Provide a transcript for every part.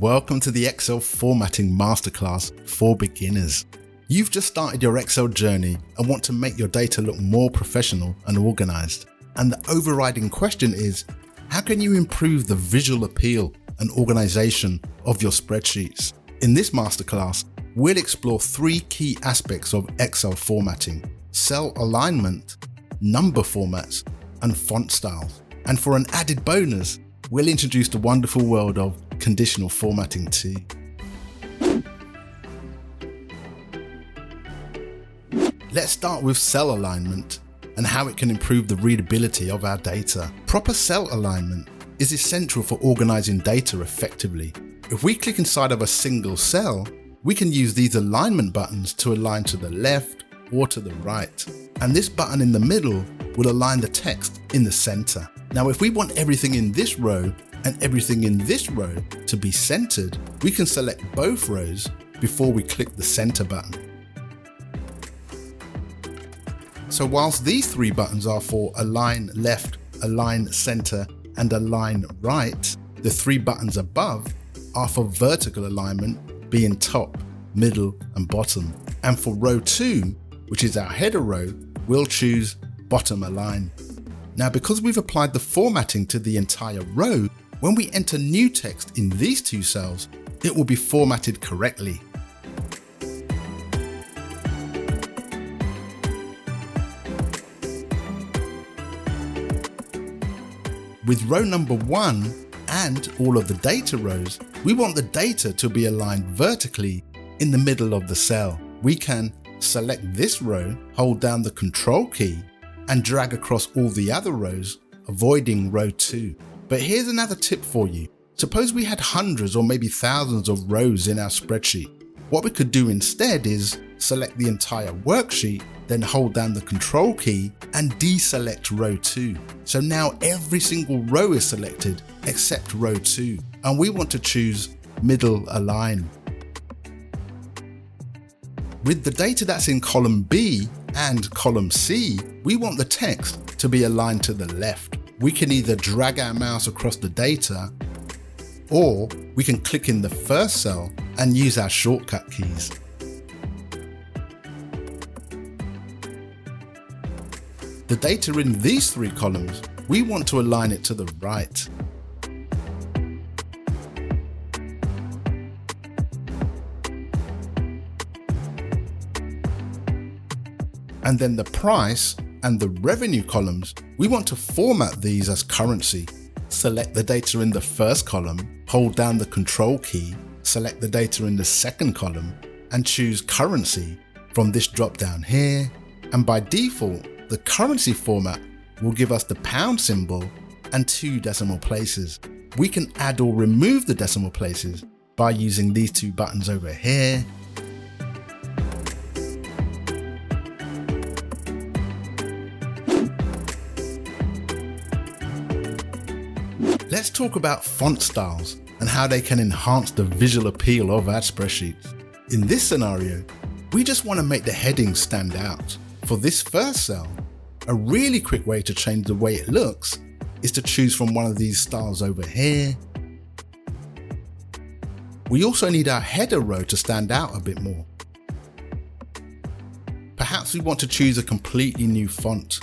Welcome to the Excel Formatting Masterclass for beginners. You've just started your Excel journey and want to make your data look more professional and organized. And the overriding question is, how can you improve the visual appeal and organization of your spreadsheets? In this masterclass, we'll explore three key aspects of Excel formatting: cell alignment, number formats, and font styles. And for an added bonus, we'll introduce the wonderful world of conditional formatting too. Let's start with cell alignment and how it can improve the readability of our data. Proper cell alignment is essential for organizing data effectively. If we click inside of a single cell, we can use these alignment buttons to align to the left or to the right. And this button in the middle will align the text in the center. Now, if we want everything in this row and everything in this row to be centered, we can select both rows before we click the center button. So whilst these three buttons are for align left, align center, and align right, the three buttons above are for vertical alignment, being top, middle, and bottom. And for row 2, which is our header row, we'll choose bottom align. Now, because we've applied the formatting to the entire row, when we enter new text in these two cells, it will be formatted correctly. With row number 1 and all of the data rows, we want the data to be aligned vertically in the middle of the cell. We can select this row, hold down the Control key, and drag across all the other rows, avoiding row 2. But here's another tip for you. Suppose we had hundreds or maybe thousands of rows in our spreadsheet. What we could do instead is select the entire worksheet, then hold down the Control key and deselect row 2. So now every single row is selected except row 2, and we want to choose middle align. With the data that's in column B and column C, we want the text to be aligned to the left. We can either drag our mouse across the data, or we can click in the first cell and use our shortcut keys. The data in these three columns, we want to align it to the right. And then the price and the revenue columns, we want to format these as currency. Select the data in the first column, hold down the Control key, select the data in the second column, and choose currency from this drop down here. And by default, the currency format will give us the pound symbol and 2 decimal places. We can add or remove the decimal places by using these two buttons over here. Let's talk about font styles and how they can enhance the visual appeal of our spreadsheets. In this scenario, we just want to make the headings stand out. For this first cell, a really quick way to change the way it looks is to choose from one of these styles over here. We also need our header row to stand out a bit more. Perhaps we want to choose a completely new font.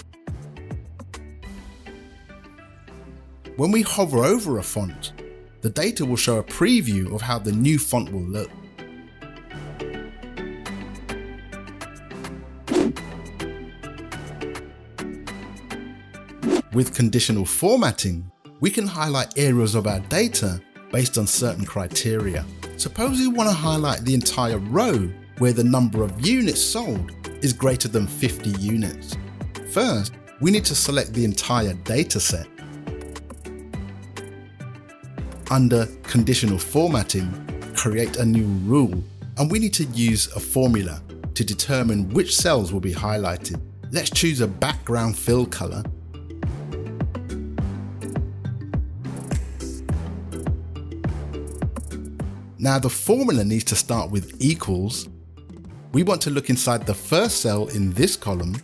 When we hover over a font, the data will show a preview of how the new font will look. With conditional formatting, we can highlight areas of our data based on certain criteria. Suppose we want to highlight the entire row where the number of units sold is greater than 50 units. First, we need to select the entire data set. Under conditional formatting, create a new rule, and we need to use a formula to determine which cells will be highlighted. Let's choose a background fill color. Now the formula needs to start with equals. We want to look inside the first cell in this column.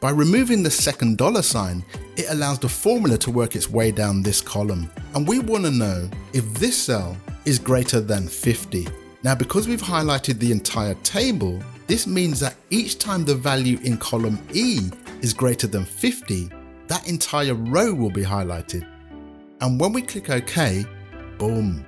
By removing the second $sign, it allows the formula to work its way down this column. And we want to know if this cell is greater than 50. Now, because we've highlighted the entire table, this means that each time the value in column E is greater than 50, that entire row will be highlighted. And when we click OK, boom,